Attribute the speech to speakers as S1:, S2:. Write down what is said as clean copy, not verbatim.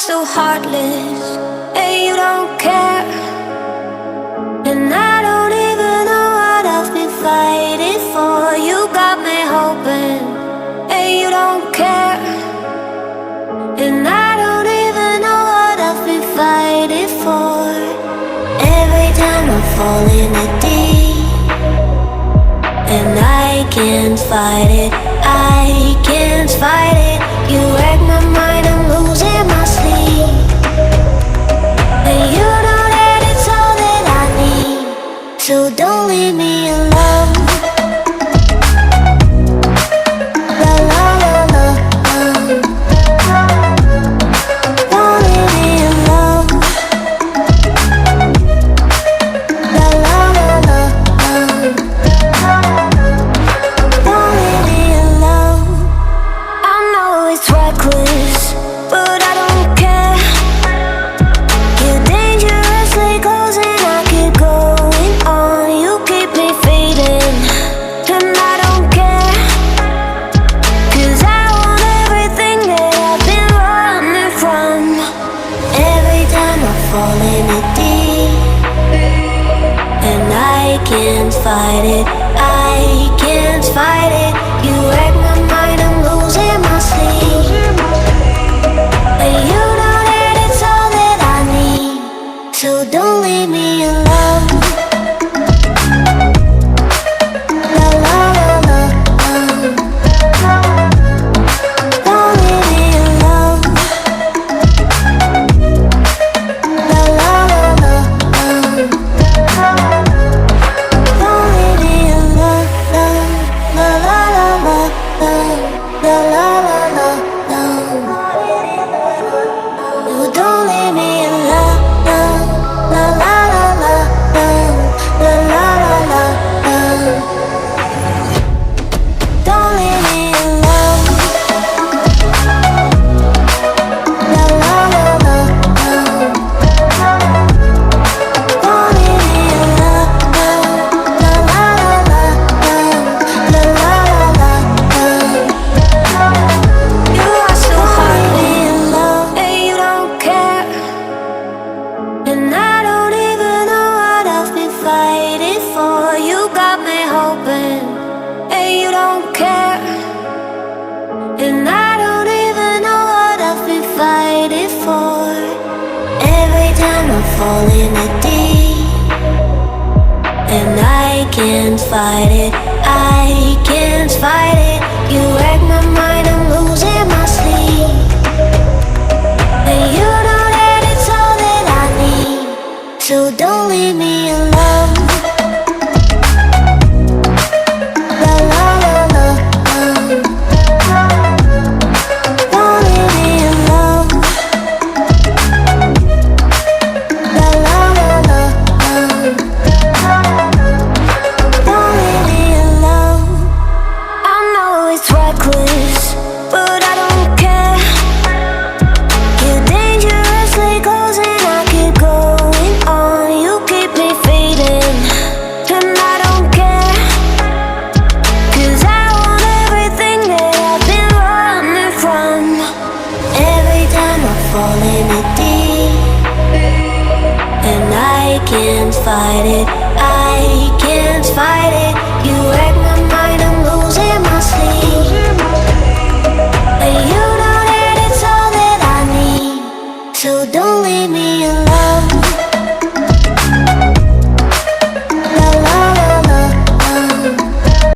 S1: so heartless, and you don't care. And I don't even know what I've been fighting for. You got me hoping, and you don't care. And I don't even know what I've been fighting for. Every time I fall in the deep, and I can't fight it, I can't fight it. You wreck my mind, I'm losing my sleep. And you know that it's all that I need, so don't leave me alone. La la la la, don't leave me alone. La la la la, don't leave me alone. I know it's reckless, but I don't care. You're dangerously close and I keep going on. You keep me fading, and I don't care. 'Cause I want everything that I've been running from. Every time I fall in the deep, and I can't fight it, I can't fight it. You wreck my mind, I'm losing my sleep. And you know that it's all that I need, so don't leave me alone. La la la la, don't leave me alone. La la la la, don't leave me alone. La la la la, la la la la, no, don't leave me alone. La la la la, la la la la, don't leave me alone. La la la la, don't leave me alone. La la la la, la la la la, you are so heartless, and you don't care. And I don't even know what I've been fighting for. You got me hoping, and you don't care. And I don't even know what I've been fighting for. Every time I fall in the deep, and I can't fight it, I can't fight it. You wreck my mind, I'm losing my sleep. And you know that it's all that I need, so don't leave me alone. La la la la, don't leave me alone. La la la la, don't leave me alone. I know it's reckless, but I don't care. You're dangerously close and I keep going on. You keep me fading, and I don't care. 'Cause I want everything that I've been running from. Every time I fall in the deep, and I can't fight it, I can't fight it.